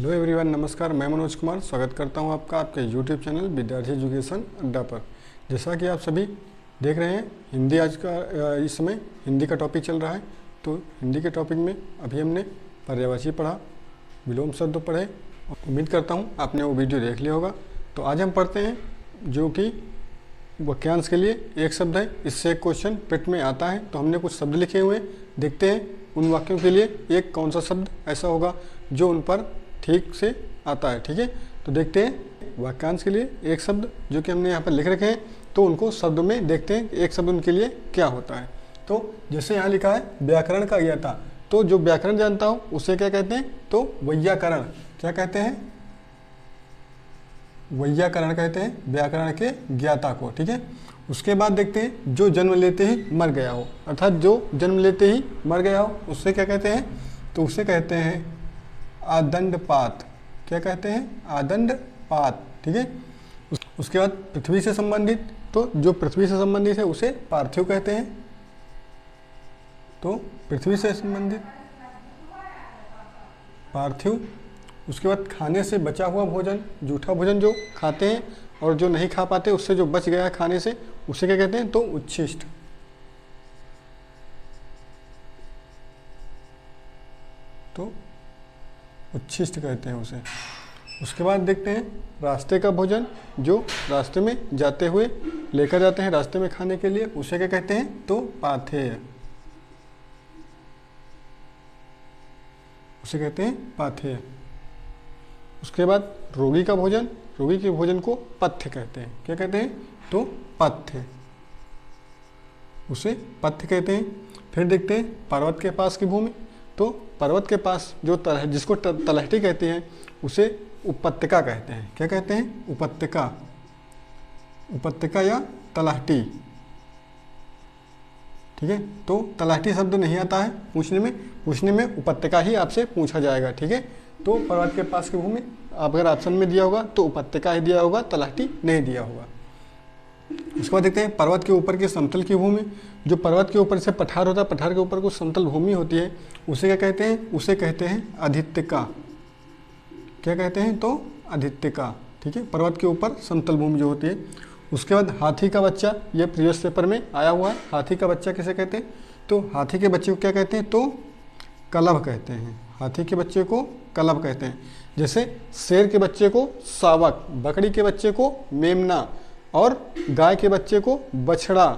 Hello everyone, नमस्कार। मैं मनोज कुमार स्वागत करता हूं आपका आपके यूट्यूब चैनल विद्यार्थी एजुकेशन अड्डा पर। जैसा कि आप सभी देख रहे हैं, हिंदी आज का इस समय हिंदी का टॉपिक चल रहा है। तो हिंदी के टॉपिक में अभी हमने पर्यायवाची पढ़ा, विलोम शब्द पढ़े। उम्मीद करता हूं आपने वो वीडियो देख लिया होगा। तो आज हम पढ़ते हैं जो कि वाक्यांश के लिए एक शब्द है। इससे एक क्वेश्चन पेट में आता है। तो हमने कुछ शब्द लिखे हुए हैं, देखते हैं उन वाक्यों के लिए एक कौन सा शब्द ऐसा होगा जो उन पर ठीक से आता है। ठीक है, तो देखते हैं वाक्यांश के लिए एक शब्द जो कि हमने यहाँ पर लिख रखे हैं। तो उनको शब्द में देखते हैं एक शब्द उनके लिए क्या होता है। तो जैसे यहाँ लिखा है व्याकरण का ज्ञाता, तो जो व्याकरण जानता हो उसे क्या कहते हैं? तो वैयाकरण। क्या कहते हैं? वैयाकरण कहते हैं व्याकरण के ज्ञाता को। ठीक है, उसके बाद देखते हैं जो जन्म लेते ही मर गया हो, अर्थात जो जन्म लेते ही मर गया हो उससे क्या कहते हैं? तो उसे कहते हैं आदंडपात। क्या कहते हैं? आदंडपात। ठीक है, उसके बाद पृथ्वी से संबंधित, तो जो पृथ्वी से संबंधित है उसे पार्थिव कहते हैं। तो पृथ्वी से संबंधित पार्थिव। उसके बाद खाने से बचा हुआ भोजन, जूठा भोजन जो खाते हैं और जो नहीं खा पाते, उससे जो बच गया खाने से, उसे क्या कहते हैं? तो उच्छिष्ट। तो उच्छिष्ट कहते हैं उसे। उसके बाद देखते हैं रास्ते का भोजन, जो रास्ते में जाते हुए लेकर जाते हैं रास्ते में खाने के लिए, उसे क्या कहते हैं? तो पाथेय। उसे कहते हैं पाथेय। उसके बाद रोगी का भोजन, रोगी के भोजन को पथ्य कहते हैं। क्या कहते हैं? तो पथ्य। उसे पथ्य कहते हैं। फिर देखते हैं पर्वत के पास की भूमि, तो पर्वत के पास जो जिसको तलहटी कहते हैं उसे उपत्यका कहते हैं। क्या कहते हैं? उपत्यका। उपत्यका या तलहटी। ठीक है, तो तलहटी शब्द नहीं आता है पूछने में उपत्यका ही आपसे पूछा जाएगा। ठीक है, तो पर्वत के पास की भूमि अगर ऑप्शन में दिया होगा तो उपत्यका ही दिया होगा, तलहटी नहीं दिया होगा। उसके बाद देखते हैं पर्वत के ऊपर की समतल की भूमि, जो पर्वत के ऊपर से पठार होता है, पठार के ऊपर कुछ समतल भूमि होती है, उसे क्या कहते हैं? उसे कहते हैं आदित्यका। क्या कहते हैं? तो आदित्यका। ठीक है, पर्वत के ऊपर समतल भूमि जो होती है। उसके बाद हाथी का बच्चा, यह प्रीवियस पेपर में आया हुआ है। हाथी का बच्चा किसे कहते हैं? तो हाथी के बच्चे को क्या कहते हैं? तो कलभ कहते हैं। हाथी के बच्चे को कलभ कहते हैं। जैसे शेर के बच्चे को शावक, बकरी के बच्चे को मेमना और गाय के बच्चे को बछड़ा।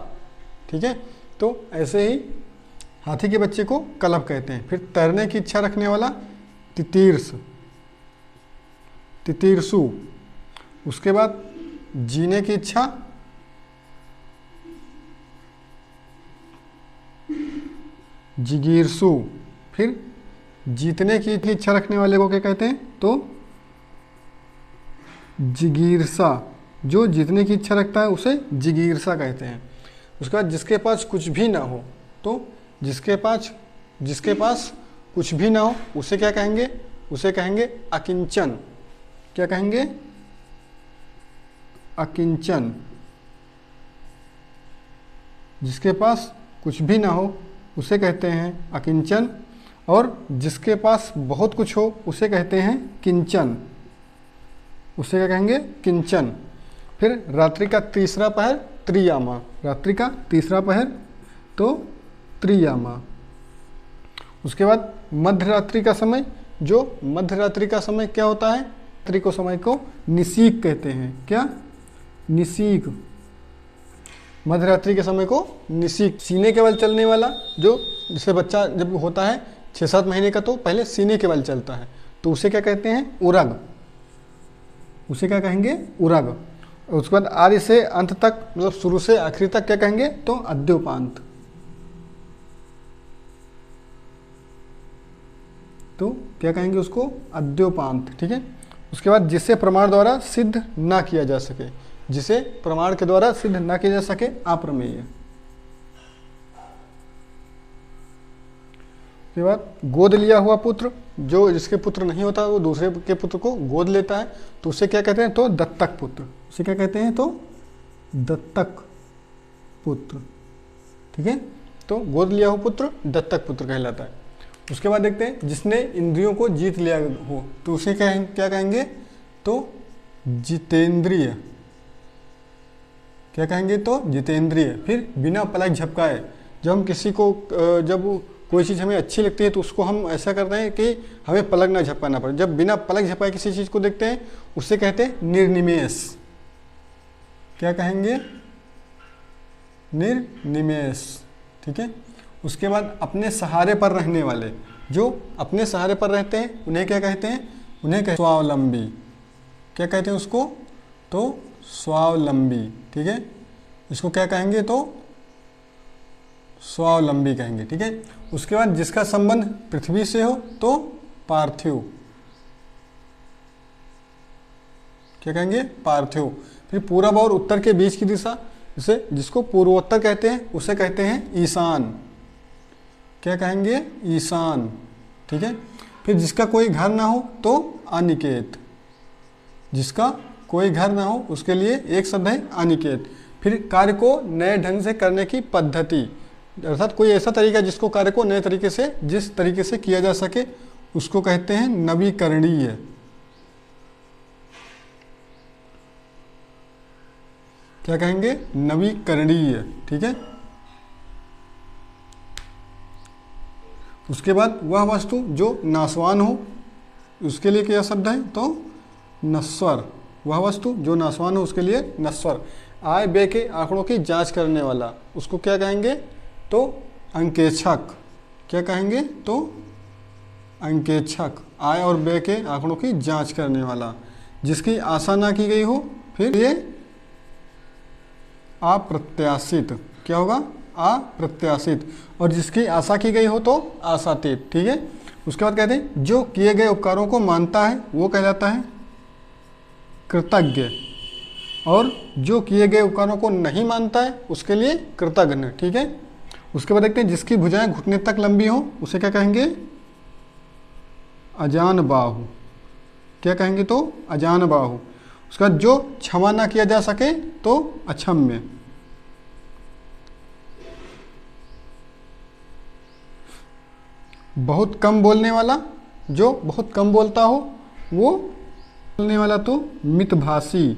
ठीक है, तो ऐसे ही हाथी के बच्चे को कलभ कहते हैं। फिर तैरने की इच्छा रखने वाला तितीर्ष, तितीर्षु। उसके बाद जीने की इच्छा जिगीर्षु। फिर जीतने की इच्छा रखने वाले को क्या कहते हैं? तो जिगीर्षा। जो जीतने की इच्छा रखता है उसे जिगीर्षा कहते हैं। उसके बाद जिसके पास कुछ भी ना हो, तो जिसके पास कुछ भी ना हो उसे क्या कहेंगे? उसे कहेंगे अकिंचन। क्या कहेंगे? अकिंचन। जिसके पास कुछ भी ना हो उसे कहते हैं अकिंचन, और जिसके पास बहुत कुछ हो उसे कहते हैं किंचन। उसे क्या कहेंगे? किंचन। फिर रात्रि का तीसरा पहर त्रियामा। रात्रि का तीसरा पहर तो त्रियामा। उसके बाद मध्यरात्रि का समय, जो मध्यरात्रि का समय क्या होता है? रात्रि को समय को निशीक कहते हैं। क्या? निशीक। मध्यरात्रि के समय को निशीक। सीने के बल चलने वाला, जो जिसे बच्चा जब होता है 6-7 महीने का, तो पहले सीने के बल चलता है, तो उसे क्या कहते हैं? उरग। उसे क्या कहेंगे? उरग। उसके बाद आदि से अंत तक, मतलब शुरू से आखिरी तक क्या कहेंगे? तो अद्योपांत। तो क्या कहेंगे उसको? अद्योपांत। ठीक है, उसके बाद जिसे प्रमाण द्वारा सिद्ध ना किया जा सके, जिसे प्रमाण के द्वारा सिद्ध ना किया जा सके, अप्रमेय। उसके बाद गोद लिया हुआ पुत्र, जो जिसके पुत्र नहीं होता वो दूसरे के पुत्र को गोद लेता है, तो उसे क्या कहते हैं? तो दत्तक पुत्र। उसे क्या कहते हैं? तो दत्तक पुत्र। ठीक है, तो गोद लिया हुआ पुत्र दत्तक पुत्र कहलाता है। उसके बाद देखते हैं जिसने इंद्रियों को जीत लिया हो तो उसे क्या कहेंगे, तो जितेंद्रिय। क्या कहेंगे, तो जितेंद्रिय। फिर बिना पलक झपकाए, जब हम किसी को जब कोई चीज़ हमें अच्छी लगती है तो उसको हम ऐसा करते हैं कि हमें पलक ना झपकाना पड़े। जब बिना पलक झपकाए किसी चीज़ को देखते हैं उससे कहते हैं निर्निमेष। क्या कहेंगे, निर्निमेष। ठीक है। उसके बाद अपने सहारे पर रहने वाले, जो अपने सहारे पर रहते हैं उन्हें क्या कहते हैं, उन्हें कहते हैं स्वावलंबी। क्या कहते हैं उसको, तो स्वावलंबी। ठीक है। इसको क्या कहेंगे, तो स्वावलंबी कहेंगे। ठीक है। उसके बाद जिसका संबंध पृथ्वी से हो तो पार्थिव। क्या कहेंगे, पार्थिव। फिर पूरब और उत्तर के बीच की दिशा, जिसे जिसको पूर्वोत्तर कहते हैं उसे कहते हैं ईशान। क्या कहेंगे, ईशान। ठीक है। फिर जिसका कोई घर ना हो तो अनिकेत। जिसका कोई घर ना हो उसके लिए एक शब्द है अनिकेत। फिर कार्य को नए ढंग से करने की पद्धति, अर्थात कोई ऐसा तरीका जिसको कार्य को नए तरीके से, जिस तरीके से किया जा सके उसको कहते हैं नवीकरणीय। क्या कहेंगे, नवीकरणीय। ठीक है। उसके बाद वह वस्तु जो नाशवान हो उसके लिए क्या शब्द है, तो नश्वर। वह वस्तु जो नाशवान हो उसके लिए नश्वर। आय व्यय के आंकड़ों की जांच करने वाला, उसको क्या कहेंगे, तो अंकेक्षक। क्या कहेंगे, तो अंकेक्षक। आय और व्यय के आंकड़ों की जांच करने वाला। जिसकी आशा ना की गई हो, फिर ये अप्रत्याशित। क्या होगा, अप्रत्याशित। और जिसकी आशा की गई हो तो आशातीत। ठीक है। उसके बाद कहते हैं जो किए गए उपकारों को मानता है वो कहलाता है कृतज्ञ, और जो किए गए उपकारों को नहीं मानता है उसके लिए कृतघ्न। ठीक है। उसके बाद देखते हैं जिसकी भुजाएं घुटने तक लंबी हो उसे क्या कहेंगे, अजान बाहु। क्या कहेंगे, तो अजान बाहु। उसका जो क्षमा ना किया जा सके तो अक्षम्य। बहुत कम बोलने वाला, जो बहुत कम बोलता हो वो बोलने वाला तो मितभाषी।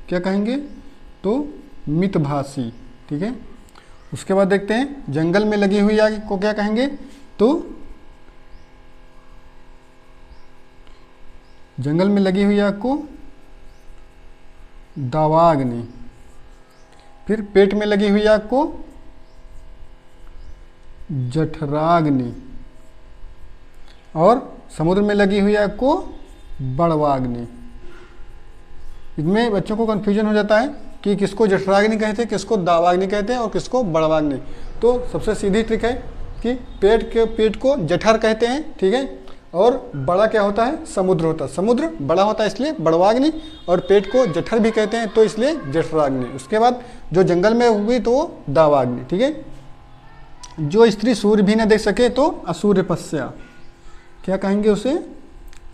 क्या कहेंगे, तो मितभाषी। ठीक है। उसके बाद देखते हैं जंगल में लगी हुई आग को क्या कहेंगे, तो जंगल में लगी हुई आग को दावाग्नि। फिर पेट में लगी हुई आग को जठराग्नि, और समुद्र में लगी हुई आग को बड़वाग्नि। इनमें बच्चों को कन्फ्यूजन हो जाता है कि किसको जठराग्नि कहते हैं, किसको दावाग्नि कहते हैं और किसको बड़वाग्नि। तो सबसे सीधी ट्रिक है कि पेट को जठर कहते हैं। ठीक है। और बड़ा क्या होता है, समुद्र होता है। समुद्र बड़ा होता है इसलिए बड़वाग्नि, और पेट को जठर भी कहते हैं तो इसलिए जठराग्नि। उसके बाद जो जंगल में हुई तो वो दावाग्नि। ठीक है। जो स्त्री सूर्य भी न देख सके तो असूर्यपस्या। क्या कहेंगे उसे,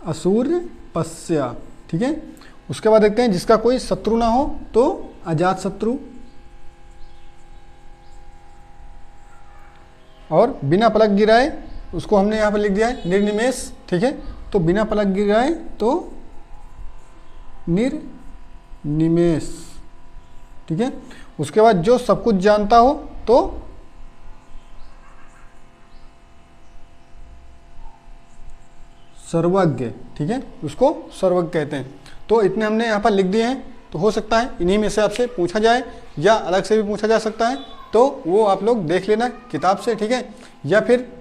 असूर्यपस्या। ठीक है। उसके बाद देखते हैं जिसका कोई शत्रु ना हो तो अजात शत्रु, और बिना पलक गिराए उसको हमने यहाँ पर लिख दिया है निर्निमेष। ठीक है। तो बिना पलक गिराए तो निर्निमेष। ठीक है। उसके बाद जो सब कुछ जानता हो तो सर्वज्ञ। ठीक है। उसको सर्वज्ञ कहते हैं। तो इतने हमने यहाँ पर लिख दिए हैं। तो हो सकता है इन्हीं में से आपसे पूछा जाए या अलग से भी पूछा जा सकता है, तो वो आप लोग देख लेना किताब से। ठीक है। या फिर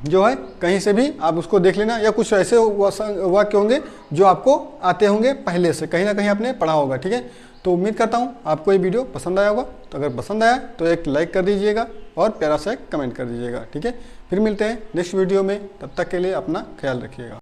जो है कहीं से भी आप उसको देख लेना, या कुछ ऐसे वाक्य होंगे जो आपको आते होंगे पहले से, कहीं ना कहीं आपने पढ़ा होगा। ठीक है। तो उम्मीद करता हूँ आपको ये वीडियो पसंद आया होगा। तो अगर पसंद आया तो एक लाइक कर दीजिएगा और प्यारा सा एक कमेंट कर दीजिएगा। ठीक है। फिर मिलते हैं नेक्स्ट वीडियो में, तब तक के लिए अपना ख्याल रखिएगा।